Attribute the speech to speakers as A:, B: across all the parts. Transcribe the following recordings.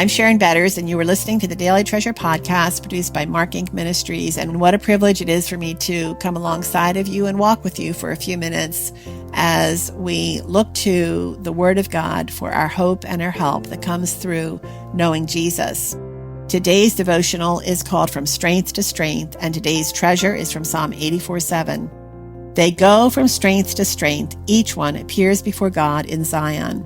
A: I'm Sharon Betters, and you are listening to the Daily Treasure podcast produced by Mark Inc. Ministries. And what a privilege it is for me to come alongside of you and walk with you for a few minutes as we look to the Word of God for our hope and our help that comes through knowing Jesus. Today's devotional is called From Strength to Strength, and today's treasure is from Psalm 84:7. They go from strength to strength. Each one appears before God in Zion.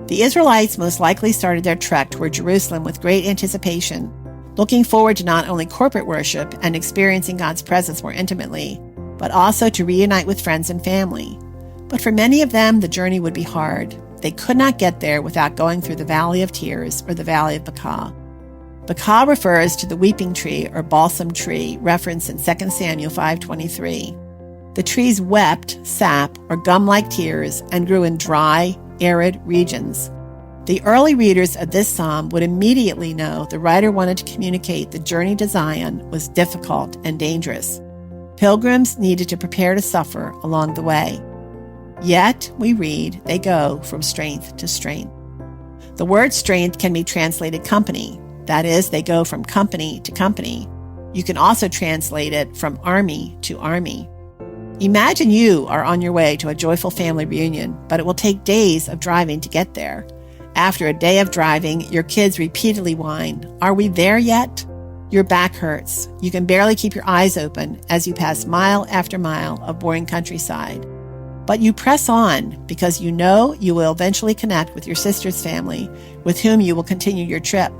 A: The Israelites most likely started their trek toward Jerusalem with great anticipation, looking forward to not only corporate worship and experiencing God's presence more intimately, but also to reunite with friends and family. But for many of them, the journey would be hard. They could not get there without going through the Valley of Tears, or the Valley of Baca. Baca refers to the weeping tree or balsam tree referenced in 2 Samuel 5:23. The trees wept sap or gum-like tears and grew in dry, arid regions. The early readers of this psalm would immediately know the writer wanted to communicate the journey to Zion was difficult and dangerous. Pilgrims needed to prepare to suffer along the way. Yet, we read, they go from strength to strength. The word strength can be translated company. That is, they go from company to company. You can also translate it from army to army. Imagine you are on your way to a joyful family reunion, but it will take days of driving to get there. After a day of driving, your kids repeatedly whine, "Are we there yet?" Your back hurts. You can barely keep your eyes open as you pass mile after mile of boring countryside. But you press on because you know you will eventually connect with your sister's family, with whom you will continue your trip.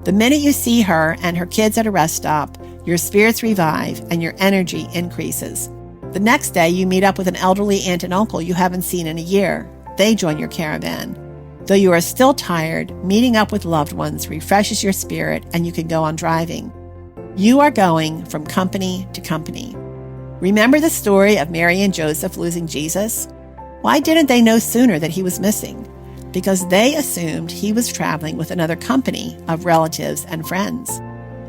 A: The minute you see her and her kids at a rest stop, your spirits revive and your energy increases. The next day, you meet up with an elderly aunt and uncle you haven't seen in a year. They join your caravan. Though you are still tired, meeting up with loved ones refreshes your spirit and you can go on driving. You are going from company to company. Remember the story of Mary and Joseph losing Jesus? Why didn't they know sooner that he was missing? Because they assumed he was traveling with another company of relatives and friends.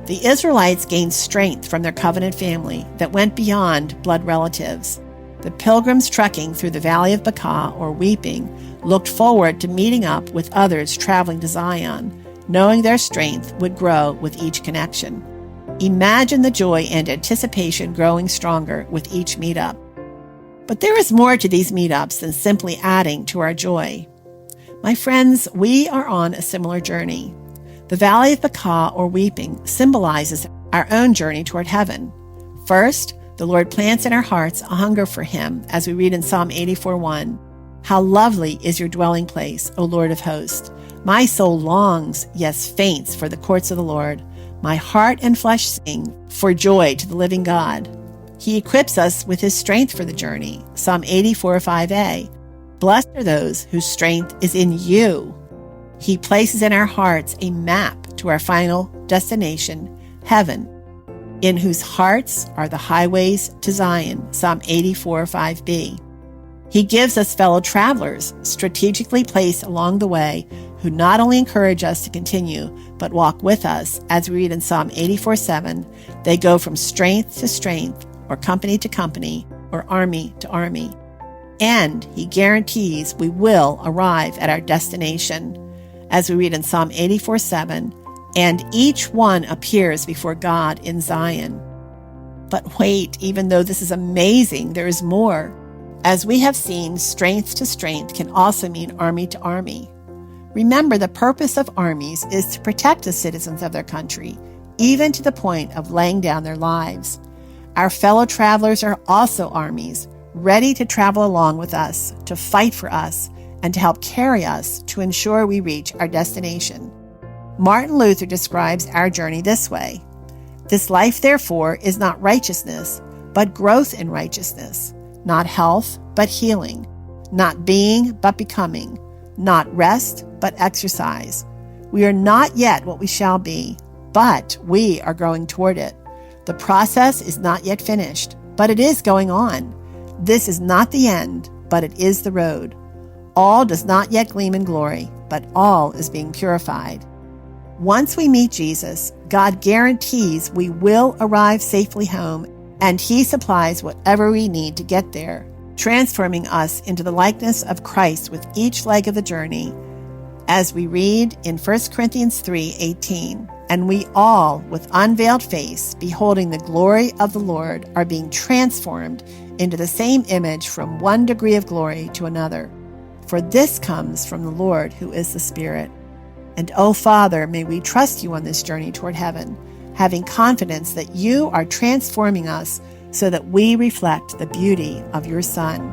A: The Israelites gained strength from their covenant family that went beyond blood relatives. The pilgrims trekking through the Valley of Baca, or weeping, looked forward to meeting up with others traveling to Zion, knowing their strength would grow with each connection. Imagine the joy and anticipation growing stronger with each meetup. But there is more to these meetups than simply adding to our joy. My friends, we are on a similar journey. The Valley of Baca, or weeping, symbolizes our own journey toward heaven. First, the Lord plants in our hearts a hunger for him, as we read in Psalm 84:1. How lovely is your dwelling place, O Lord of hosts! My soul longs, yes, faints, for the courts of the Lord. My heart and flesh sing for joy to the living God. He equips us with his strength for the journey. Psalm 84:5a. Blessed are those whose strength is in you. He places in our hearts a map to our final destination, heaven, in whose hearts are the highways to Zion, Psalm 84:5b. He gives us fellow travelers, strategically placed along the way, who not only encourage us to continue, but walk with us, as we read in Psalm 84:7, they go from strength to strength, or company to company, or army to army. And he guarantees we will arrive at our destination. As we read in Psalm 84:7, and each one appears before God in Zion. But wait, even though this is amazing, there is more. As we have seen, strength to strength can also mean army to army. Remember, the purpose of armies is to protect the citizens of their country, even to the point of laying down their lives. Our fellow travelers are also armies, ready to travel along with us, to fight for us, and to help carry us to ensure we reach our destination. Martin Luther describes our journey this way. This life, therefore, is not righteousness, but growth in righteousness, not health, but healing, not being, but becoming, not rest, but exercise. We are not yet what we shall be, but we are growing toward it. The process is not yet finished, but it is going on. This is not the end, but it is the road. All does not yet gleam in glory, but all is being purified. Once we meet Jesus, God guarantees we will arrive safely home, and he supplies whatever we need to get there, transforming us into the likeness of Christ with each leg of the journey. as we read in 1 Corinthians 3:18, "And we all, with unveiled face, beholding the glory of the Lord, are being transformed into the same image from one degree of glory to another. For this comes from the Lord, who is the Spirit." And, O Father, may we trust you on this journey toward heaven, having confidence that you are transforming us so that we reflect the beauty of your Son.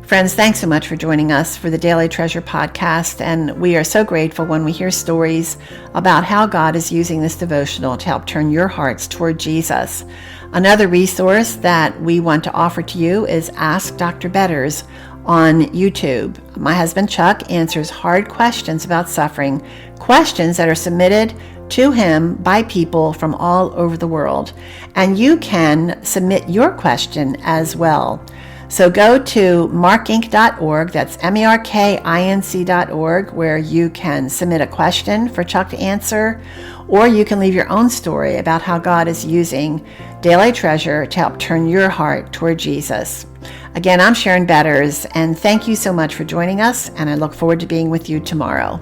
A: Friends, thanks so much for joining us for the Daily Treasure podcast, and we are so grateful when we hear stories about how God is using this devotional to help turn your hearts toward Jesus. Another resource that we want to offer to you is Ask Dr. Betters on YouTube. My husband Chuck answers hard questions about suffering, questions that are submitted to him by people from all over the world, and you can submit your question as well. So go to markinc.org, that's markinc.org, where you can submit a question for Chuck to answer, or you can leave your own story about how God is using Daily Treasure to help turn your heart toward Jesus. Again, I'm Sharon Betters, and thank you so much for joining us, and I look forward to being with you tomorrow.